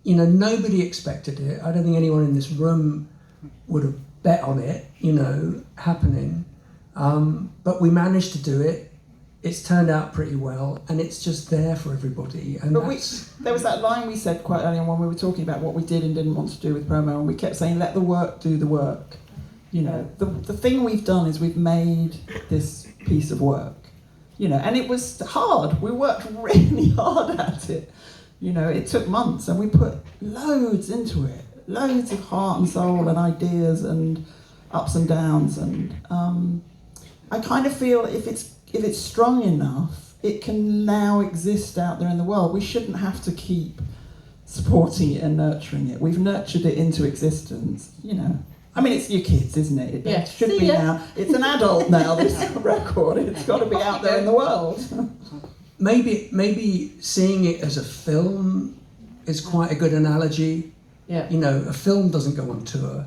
you know, nobody expected it. I don't think anyone in this room would have bet on it, you know, happening. But we managed to do it. It's turned out pretty well, and it's just there for everybody. And but there was that line we said quite early on when we were talking about what we did and didn't want to do with promo, and we kept saying, let the work do the work. You know, the thing we've done is we've made this piece of work, you know, and it was hard. We worked really hard at it. You know, it took months, and we put loads into it, loads of heart and soul and ideas and ups and downs. And I kind of feel if it's strong enough, it can now exist out there in the world. We shouldn't have to keep supporting it and nurturing it. We've nurtured it into existence, you know. I mean, it's your kids, isn't it? It should be now. It's an adult now, this record. It's got to be out there in the world. Maybe seeing it as a film is quite a good analogy. Yeah. You know, a film doesn't go on tour.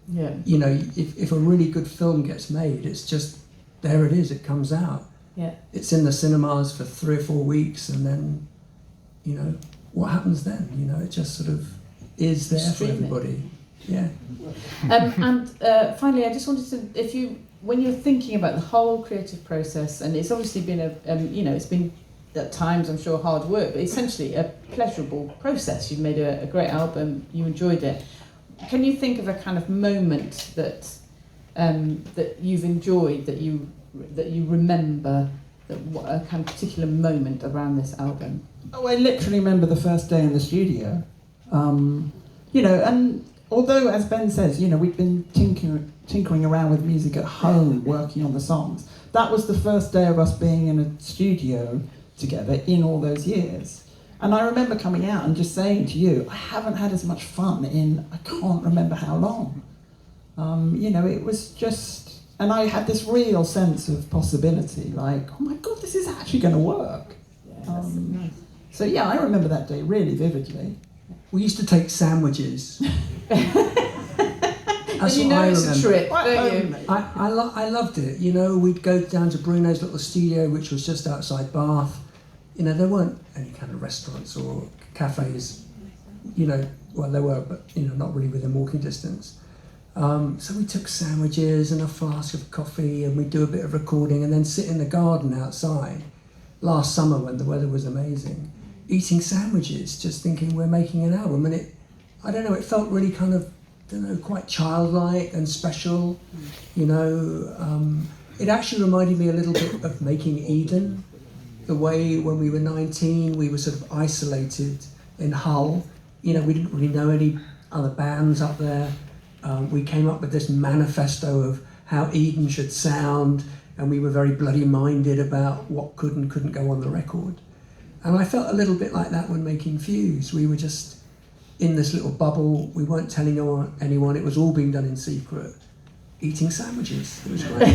Yeah. You know, if a really good film gets made, it's just, there it is, it comes out. Yeah. It's in the cinemas for 3 or 4 weeks, and then, you know, what happens then? You know, it just sort of is there for everybody. Yeah. And finally, I just wanted to, when you're thinking about the whole creative process, and it's obviously been it's been at times, I'm sure, hard work, but essentially a pleasurable process. You've made a great album, you enjoyed it. Can you think of a kind of moment that you've enjoyed, that you remember, a kind of particular moment around this album? Oh, I literally remember the first day in the studio. You know, and although, as Ben says, you know, we'd been tinkering around with music at home, working on the songs, that was the first day of us being in a studio together in all those years. And I remember coming out and just saying to you, I haven't had as much fun in, I can't remember how long. You know, it was just, and I had this real sense of possibility, like, oh my God, this is actually going to work. Nice. So yeah, I remember that day really vividly. We used to take sandwiches. That's you what know I it's remember. a trip, don't you? I loved it. You know, we'd go down to Bruno's little studio, which was just outside Bath. You know, there weren't any kind of restaurants or cafes. You know, well, there were, but, you know, not really within walking distance. So we took sandwiches and a flask of coffee, and we'd do a bit of recording and then sit in the garden outside last summer when the weather was amazing, eating sandwiches, just thinking we're making an album. And it felt really kind of, quite childlike and special, you know. It actually reminded me a little bit of making Eden, the way when we were 19, we were sort of isolated in Hull. You know, we didn't really know any other bands up there. We came up with this manifesto of how Eden should sound, and we were very bloody minded about what could and couldn't go on the record. And I felt a little bit like that when making Fuse. We were just in this little bubble. We weren't telling anyone. It was all being done in secret. Eating sandwiches. It was great.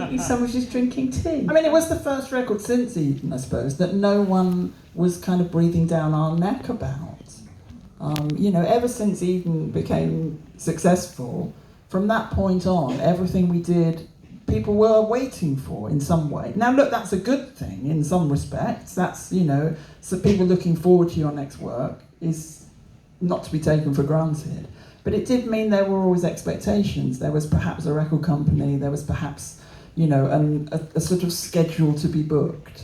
Eating sandwiches, drinking tea. I mean, it was the first record since Eden, I suppose, that no one was kind of breathing down our neck about. You know, ever since Eden became successful, from that point on, everything we did, people were waiting for in some way. Now, look, that's a good thing in some respects. That's, you know, so people looking forward to your next work is not to be taken for granted. But it did mean there were always expectations. There was perhaps a record company, there was perhaps, you know, a sort of schedule to be booked.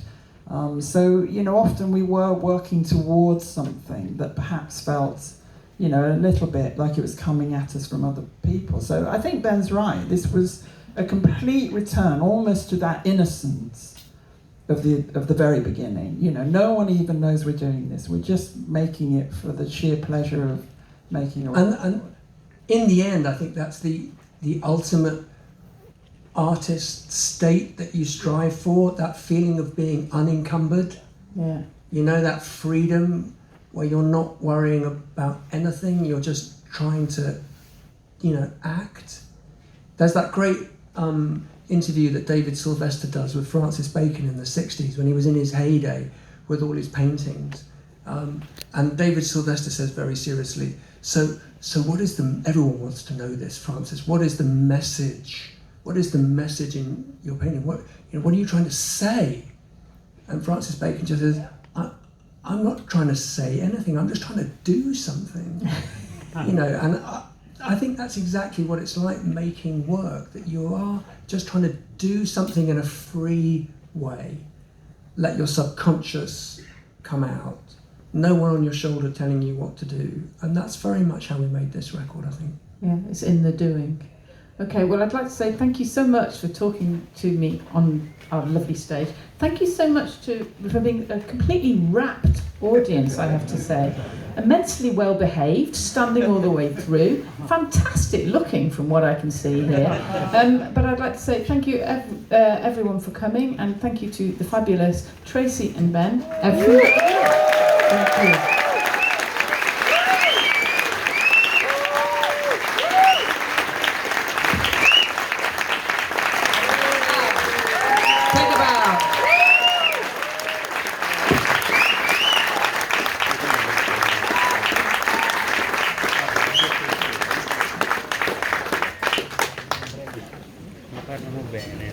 So, you know, often we were working towards something that perhaps felt, you know, a little bit like it was coming at us from other people. So I think Ben's right. This was a complete return almost to that innocence of the very beginning. You know, no one even knows we're doing this. We're just making it for the sheer pleasure of making it. And in the end, I think that's the ultimate artist state that you strive for, that feeling of being unencumbered. Yeah. You know, that freedom where you're not worrying about anything, you're just trying to, you know, act. There's that great interview that David Sylvester does with Francis Bacon in the 60s when he was in his heyday with all his paintings. And David Sylvester says very seriously, so what is everyone wants to know this, Francis, what is the message? What is the message in your painting? What are you trying to say? And Francis Bacon just says, I'm not trying to say anything. I'm just trying to do something. And I think that's exactly what it's like making work. That you are just trying to do something in a free way. Let your subconscious come out. No one on your shoulder telling you what to do. And that's very much how we made this record, I think. Yeah, it's in the doing. Okay, well, I'd like to say thank you so much for talking to me on our lovely stage. Thank you so much for being a completely rapt audience, I have to say. Immensely well behaved, standing all the way through. Fantastic looking from what I can see here. But I'd like to say thank you everyone for coming, and thank you to the fabulous Tracy and Ben. Thank you. parlano bene.